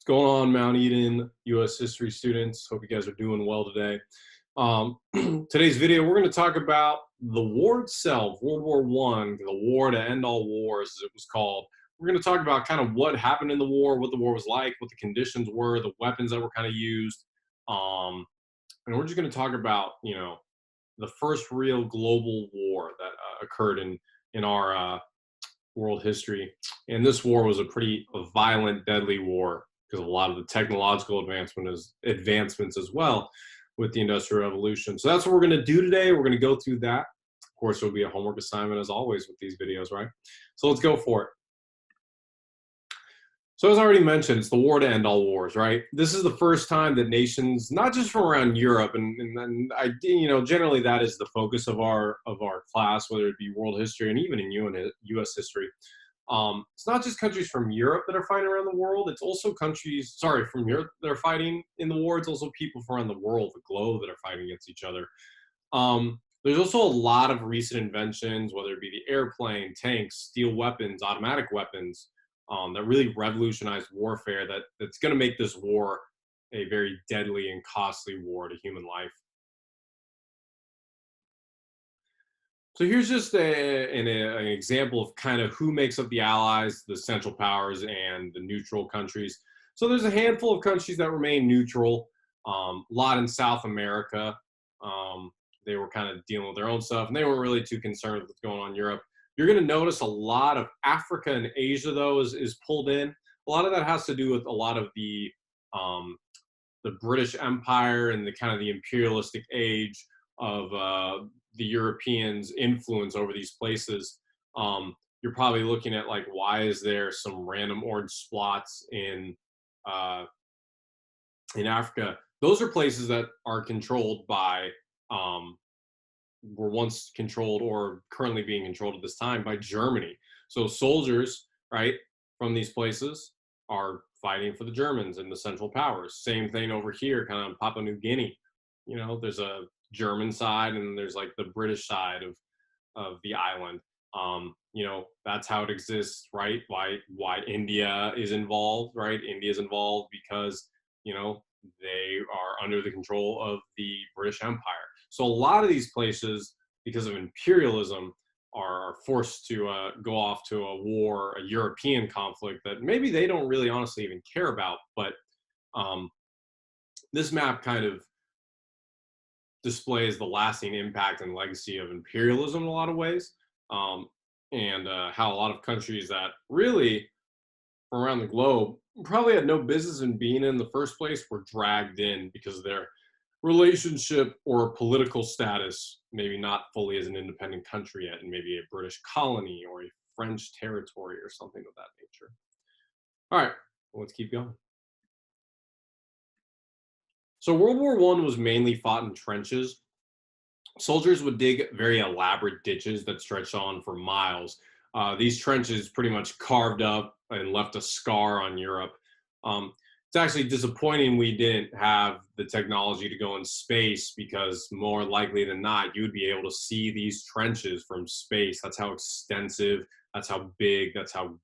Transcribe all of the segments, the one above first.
What's going on, Mount Eden, U.S. history students? Hope you guys are doing well today. Today's video, we're going to talk about the war itself, World War I, the war to end all wars, as it was called. We're going to talk about kind of what happened in the war, what the war was like, what the conditions were, the weapons that were kind of used. And we're just going to talk about, the first real global war that occurred in our world history. And this war was a violent, deadly war because of a lot of the technological advancements as well with the Industrial Revolution. So that's what we're going to do today. We're going to go through that. Of course, there'll be a homework assignment as always with these videos, right? So let's go for it. So as I already mentioned, it's the war to end all wars, right? This is the first time that nations, not just from around Europe, and generally that is the focus of our class, whether it be world history and even in U.S. history. It's not just countries from Europe that are fighting around the world. It's also countries, from Europe that are fighting in the war. It's also people from around the world, the globe, that are fighting against each other. There's also a lot of recent inventions, whether it be the airplane, tanks, steel weapons, automatic weapons, that really revolutionized warfare that's going to make this war a very deadly and costly war to human life. So here's just an example of kind of who makes up the Allies, the Central Powers, and the neutral countries. So there's a handful of countries that remain neutral, a lot in South America. They were kind of dealing with their own stuff, and they weren't really too concerned with what's going on in Europe. You're going to notice a lot of Africa and Asia, though, is pulled in. A lot of that has to do with a lot of the British Empire and the kind of the imperialistic age of the Europeans' influence over these places. You're probably looking at, like, why is there some random orange spots in Africa? Those are places that are controlled by were once controlled or currently being controlled at this time by Germany. So soldiers, right, from these places are fighting for the Germans and the Central Powers. Same thing over here, kind of Papua New Guinea. There's a German side and there's like the British side of the island. That's how it exists, right? Why India is involved, right? India is involved because, they are under the control of the British Empire. So a lot of these places, because of imperialism, are forced to go off to a war, a European conflict that maybe they don't really honestly even care about. But this map kind of displays the lasting impact and legacy of imperialism in a lot of ways, and how a lot of countries that really from around the globe probably had no business in being in the first place were dragged in because of their relationship or political status, maybe not fully as an independent country yet, and maybe a British colony or a French territory or something of that nature. All right, let's keep going. So World War I was mainly fought in trenches. Soldiers would dig very elaborate ditches that stretched on for miles. These trenches pretty much carved up and left a scar on Europe. It's actually disappointing we didn't have the technology to go in space, because more likely than not, you would be able to see these trenches from space. That's how extensive, that's how big, that's how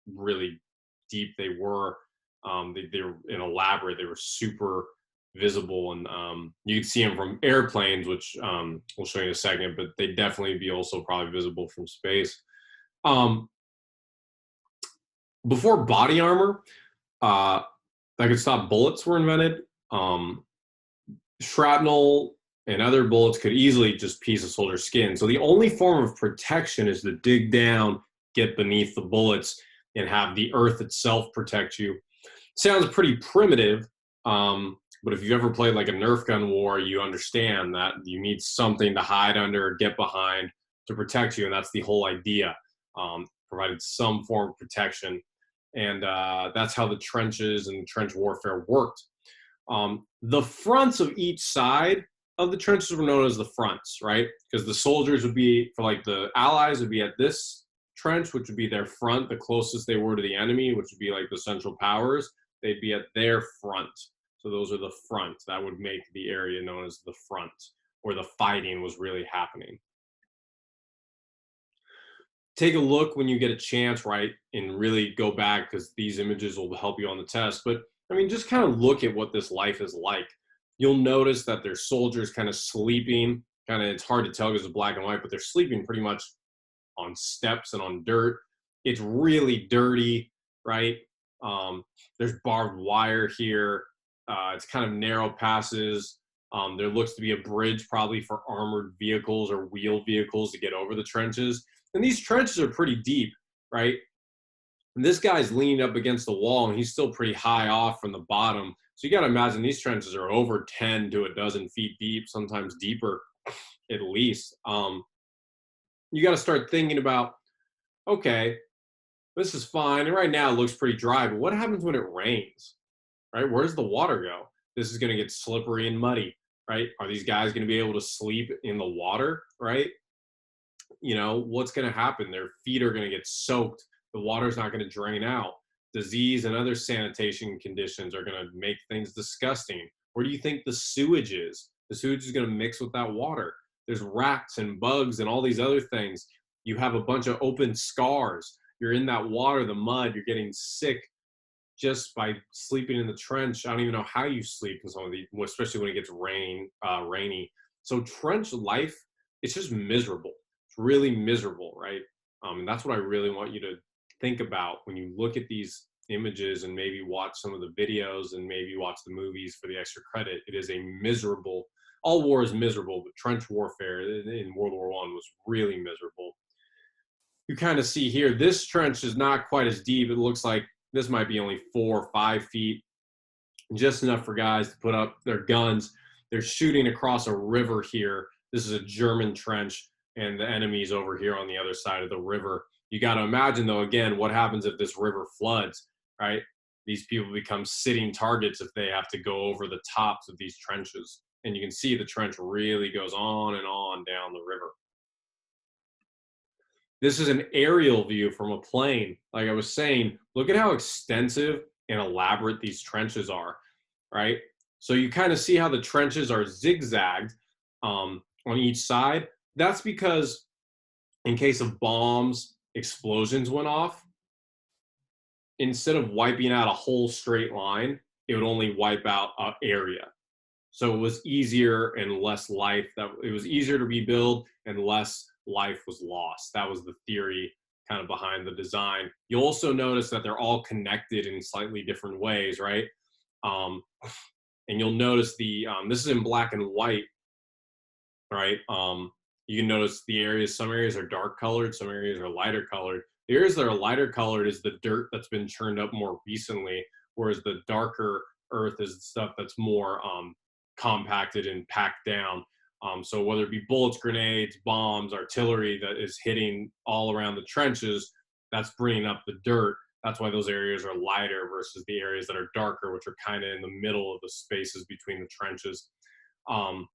really deep they were. They were elaborate, they were super visible, and you could see them from airplanes, which we'll show you in a second, but they'd definitely be also probably visible from space. Before body armor that could stop bullets were invented, shrapnel and other bullets could easily just piece a soldier's skin. So the only form of protection is to dig down, get beneath the bullets, and have the earth itself protect you. Sounds pretty primitive, but if you've ever played like a Nerf gun war, you understand that you need something to hide under or get behind to protect you, and that's the whole idea. Provided some form of protection. And that's how the trenches and trench warfare worked. The fronts of each side of the trenches were known as the fronts, right? Because the soldiers would be, for like the Allies, would be at this trench, which would be their front, the closest they were to the enemy, which would be like the Central Powers. They'd be at their front. So those are the fronts. That would make the area known as the front, where the fighting was really happening. Take a look when you get a chance, right? And really go back because these images will help you on the test. But I mean, just kind of look at what this life is like. You'll notice that there's soldiers kind of sleeping. Kind of, it's hard to tell because it's black and white, but they're sleeping pretty much on steps and on dirt. It's really dirty, right? Um, there's barbed wire here. It's kind of narrow passes. There looks to be a bridge, probably for armored vehicles or wheeled vehicles to get over the trenches. And these trenches are pretty deep, right? And this guy's leaning up against the wall, and he's still pretty high off from the bottom. So you got to imagine these trenches are over 10 to a dozen feet deep, sometimes deeper at least. You got to start thinking about, okay, this is fine. And right now it looks pretty dry, but what happens when it rains, right? Where does the water go? This is going to get slippery and muddy, right? Are these guys going to be able to sleep in the water, right? You know, what's going to happen? Their feet are going to get soaked. The water's not going to drain out. Disease and other sanitation conditions are going to make things disgusting. Where do you think the sewage is? The sewage is going to mix with that water. There's rats and bugs and all these other things. You have a bunch of open scars. You're in that water, the mud, you're getting sick just by sleeping in the trench. I don't even know how you sleep in some of these, especially when it gets rainy. So trench life, it's just miserable. It's really miserable, right? And that's what I really want you to think about when you look at these images and maybe watch some of the videos and maybe watch the movies for the extra credit. It is a miserable, all war is miserable, but trench warfare in World War I was really miserable. You kind of see here, this trench is not quite as deep. It looks like this might be only 4 or 5 feet, just enough for guys to put up their guns. They're shooting across a river here. This is a German trench, and the enemy's over here on the other side of the river. You got to imagine, though, again, what happens if this river floods, right? These people become sitting targets if they have to go over the tops of these trenches. And you can see the trench really goes on and on down the river. This is an aerial view from a plane. Like I was saying, look at how extensive and elaborate these trenches are, right? So you kind of see how the trenches are zigzagged on each side. That's because in case of bombs, explosions went off, instead of wiping out a whole straight line, it would only wipe out an area. So it was easier and less life. That it was easier to rebuild and less life was lost. That was the theory kind of behind the design. You'll also notice that they're all connected in slightly different ways, right? And you'll notice this is in black and white, right? You can notice the areas, some areas are dark colored, some areas are lighter colored. The areas that are lighter colored is the dirt that's been churned up more recently, whereas the darker earth is the stuff that's more compacted and packed down. So whether it be bullets, grenades, bombs, artillery that is hitting all around the trenches, that's bringing up the dirt. That's why those areas are lighter versus the areas that are darker, which are kind of in the middle of the spaces between the trenches. All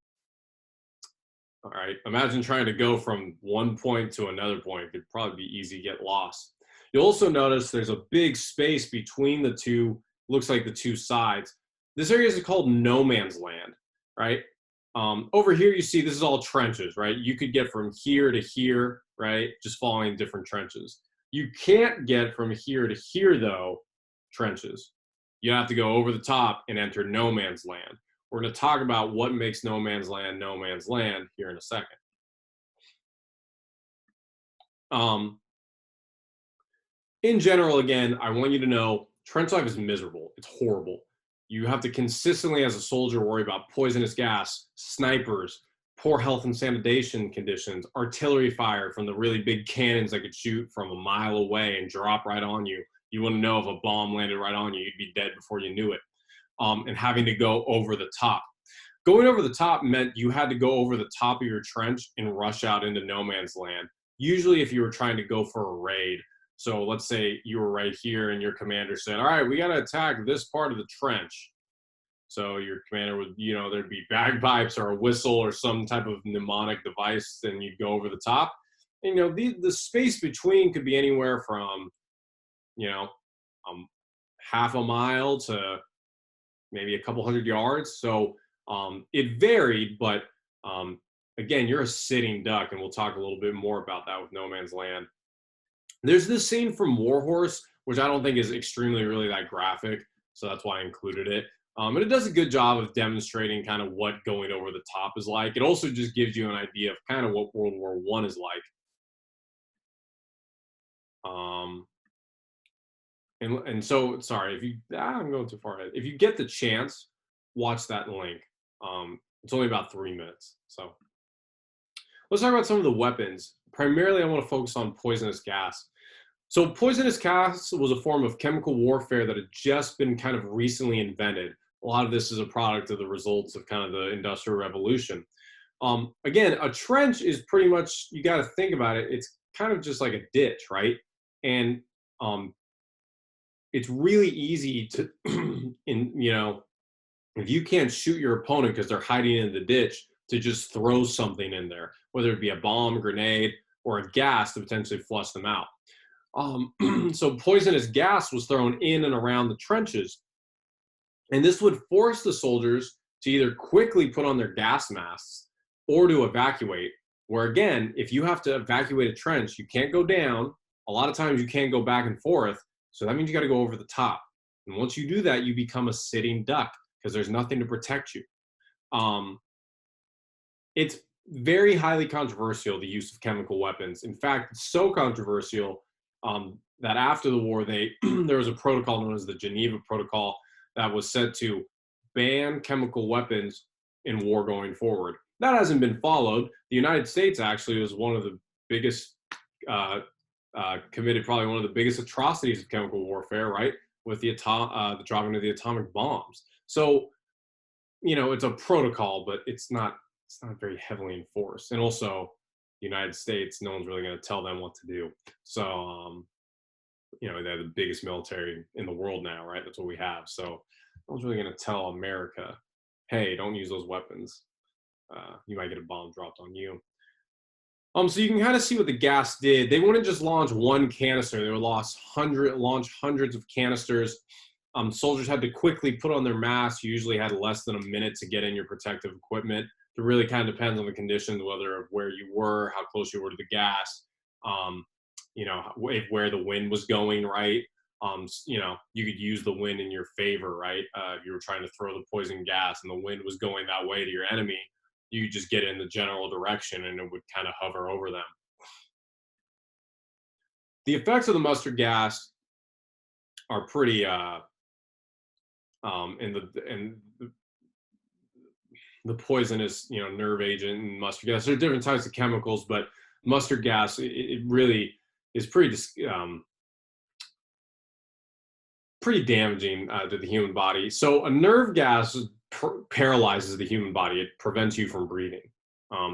right, imagine trying to go from one point to another point. It could probably be easy to get lost. You'll also notice there's a big space between the two, looks like the two sides. This area is called no man's land, right? Over here, you see this is all trenches, right? You could get from here to here, right? Just following different trenches. You can't get from here to here, though, trenches. You have to go over the top and enter no man's land. We're going to talk about what makes no man's land here in a second. In general, again, I want you to know trench life is miserable. It's horrible. You have to consistently, as a soldier, worry about poisonous gas, snipers, poor health and sanitation conditions, artillery fire from the really big cannons that could shoot from a mile away and drop right on you. You wouldn't know if a bomb landed right on you. You'd be dead before you knew it. And having to go over the top. Going over the top meant you had to go over the top of your trench and rush out into no man's land. Usually if you were trying to go for a raid. So let's say you were right here and your commander said, all right, we got to attack this part of the trench. So your commander would, there'd be bagpipes or a whistle or some type of mnemonic device, and you'd go over the top. And, the space between could be anywhere from, half a mile to maybe a couple hundred yards. So it varied, but again, you're a sitting duck, and we'll talk a little bit more about that with no man's land. There's this scene from War Horse, which I don't think is extremely really that graphic, so that's why I included it. And it does a good job of demonstrating kind of what going over the top is like. It also just gives you an idea of kind of what World War One is like. And so, sorry if you, I'm going too far ahead. If you get the chance, watch that link. It's only about 3 minutes. So let's talk about some of the weapons. Primarily, I want to focus on poisonous gas. So poisonous gas was a form of chemical warfare that had just been kind of recently invented. A lot of this is a product of the results of kind of the Industrial Revolution. Again, a trench is pretty much, you got to think about it, it's kind of just like a ditch, right? And it's really easy to, if you can't shoot your opponent because they're hiding in the ditch, to just throw something in there, whether it be a bomb, grenade, or a gas to potentially flush them out. So poisonous gas was thrown in and around the trenches. And this would force the soldiers to either quickly put on their gas masks or to evacuate. Where again, if you have to evacuate a trench, you can't go down. A lot of times you can't go back and forth. So that means you got to go over the top. And once you do that, you become a sitting duck because there's nothing to protect you. It's very highly controversial, the use of chemical weapons. In fact, it's so controversial that after the war, there was a protocol known as the Geneva Protocol that was set to ban chemical weapons in war going forward. That hasn't been followed. The United States actually was one of the biggest, committed probably one of the biggest atrocities of chemical warfare, right? With the dropping of the atomic bombs. So, it's a protocol, but it's not very heavily enforced. And also, the United States, no one's really going to tell them what to do. So, they're the biggest military in the world now, right? That's what we have. So no one's really going to tell America, hey, don't use those weapons. You might get a bomb dropped on you. So you can kind of see what the gas did. They wouldn't just launch one canister. They would launch hundreds of canisters. Soldiers had to quickly put on their masks. You usually had less than a minute to get in your protective equipment. It really kind of depends on the conditions, whether of where you were, how close you were to the gas, where the wind was going, right? You could use the wind in your favor, right? If you were trying to throw the poison gas and the wind was going that way to your enemy, you could just get in the general direction and it would kind of hover over them. The effects of the mustard gas are pretty, the poisonous, nerve agent and mustard gas. There are different types of chemicals, but mustard gas, it really is pretty damaging to the human body. So a nerve gas paralyzes the human body. It prevents you from breathing.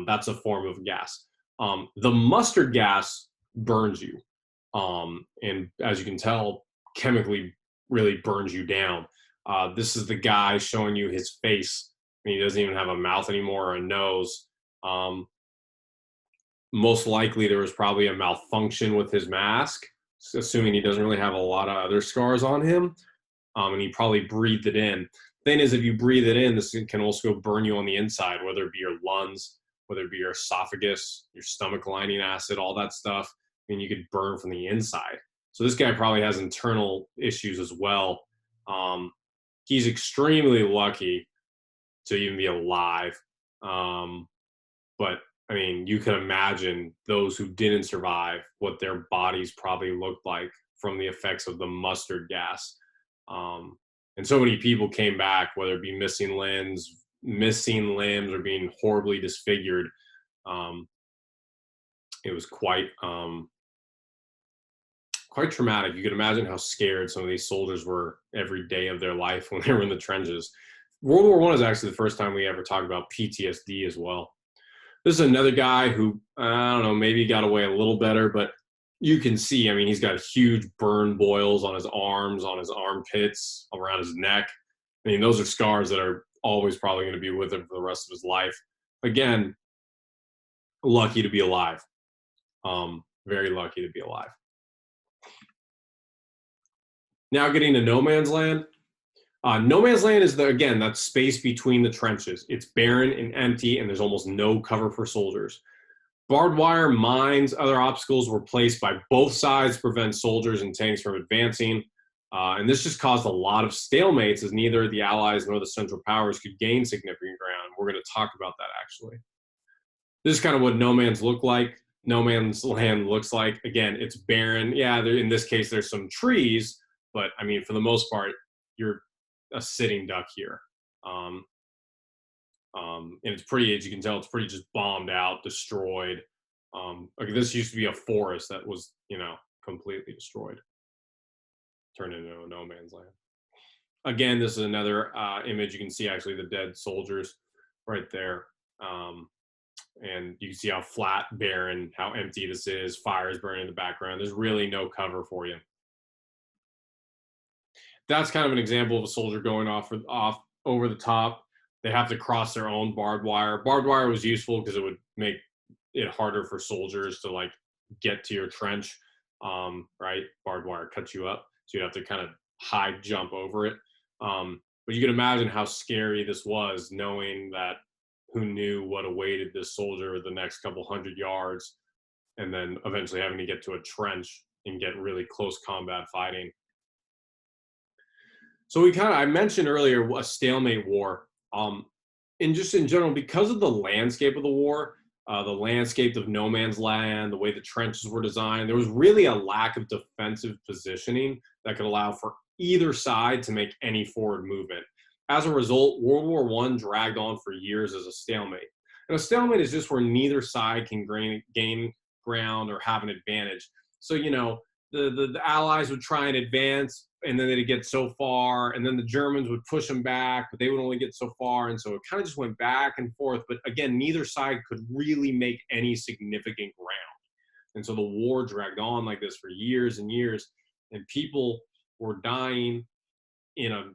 That's a form of gas. The mustard gas burns you. And as you can tell, chemically really burns you down. This is the guy showing you his face. He doesn't even have a mouth anymore or a nose. Most likely there was probably a malfunction with his mask, assuming he doesn't really have a lot of other scars on him. And he probably breathed it in. Thing is, if you breathe it in, this can also burn you on the inside, whether it be your lungs, whether it be your esophagus, your stomach lining acid, all that stuff. I mean, you could burn from the inside. So this guy probably has internal issues as well. He's extremely lucky to even be alive. But I mean, you can imagine those who didn't survive, what their bodies probably looked like from the effects of the mustard gas. And so many people came back, whether it be missing limbs, or being horribly disfigured. It was quite traumatic. You could imagine how scared some of these soldiers were every day of their life when they were in the trenches. World War I is actually the first time we ever talked about PTSD as well. This is another guy who, I don't know, maybe got away a little better, but you can see, I mean, he's got huge burn boils on his arms, on his armpits, around his neck. I mean, those are scars that are always probably going to be with him for the rest of his life. Again, lucky to be alive. Very lucky to be alive. Now getting to no man's land. No man's land is, again, that space between the trenches. It's barren and empty, and there's almost no cover for soldiers. Barbed wire, mines, other obstacles were placed by both sides to prevent soldiers and tanks from advancing. And this just caused a lot of stalemates as neither the Allies nor the Central Powers could gain significant ground. We're going to talk about that actually. This is kind of what no man's land looks like. Again, it's barren. Yeah, in this case, there's some trees, but I mean, for the most part, you're a sitting duck here. And it's pretty, as you can tell, it's pretty just bombed out, destroyed. Like this used to be a forest that was, completely destroyed, turned into a no man's land. Again, this is another image. You can see actually the dead soldiers right there. And you can see how flat, barren, how empty this is. Fires burning in the background. There's really no cover for you. That's kind of an example of a soldier going off over the top. They have to cross their own barbed wire. Barbed wire was useful because it would make it harder for soldiers to like get to your trench, right? Barbed wire cuts you up, so you'd have to kind of high jump over it. But you can imagine how scary this was, knowing that who knew what awaited this soldier the next couple 100 yards, and then eventually having to get to a trench and get really close combat fighting. So I mentioned earlier a stalemate war. And just in general, because of the landscape of the war, the landscape of no man's land, the way the trenches were designed, there was really a lack of defensive positioning that could allow for either side to make any forward movement. As a result, World War I dragged on for years as a stalemate. And a stalemate is just where neither side can gain ground or have an advantage. So, the Allies would try and advance, and then they'd get so far, and then the Germans would push them back, but they would only get so far, and so it kind of just went back and forth. But again, neither side could really make any significant ground. And so the war dragged on like this for years and years, and people were dying in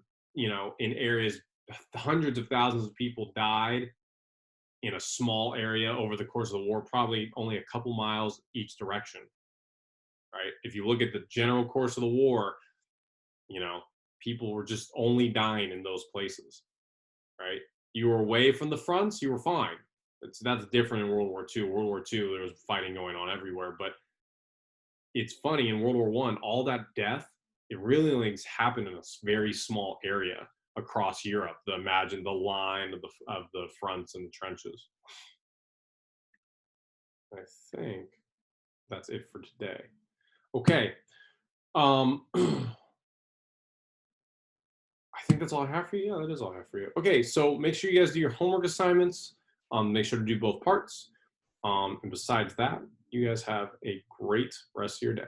areas. Hundreds of thousands of people died in a small area over the course of the war, probably only a couple miles each direction. Right? If you look at the general course of the war, people were just only dying in those places, right? You were away from the fronts, you were fine. That's different in World War II. World War II, there was fighting going on everywhere. But it's funny, in World War I, all that death, it really only happened in a very small area across Europe. Imagine the line of the fronts and the trenches. I think that's it for today. Okay. I think that's all I have for you. Yeah, that is all I have for you. Okay, so make sure you guys do your homework assignments. Make sure to do both parts. And besides that, you guys have a great rest of your day.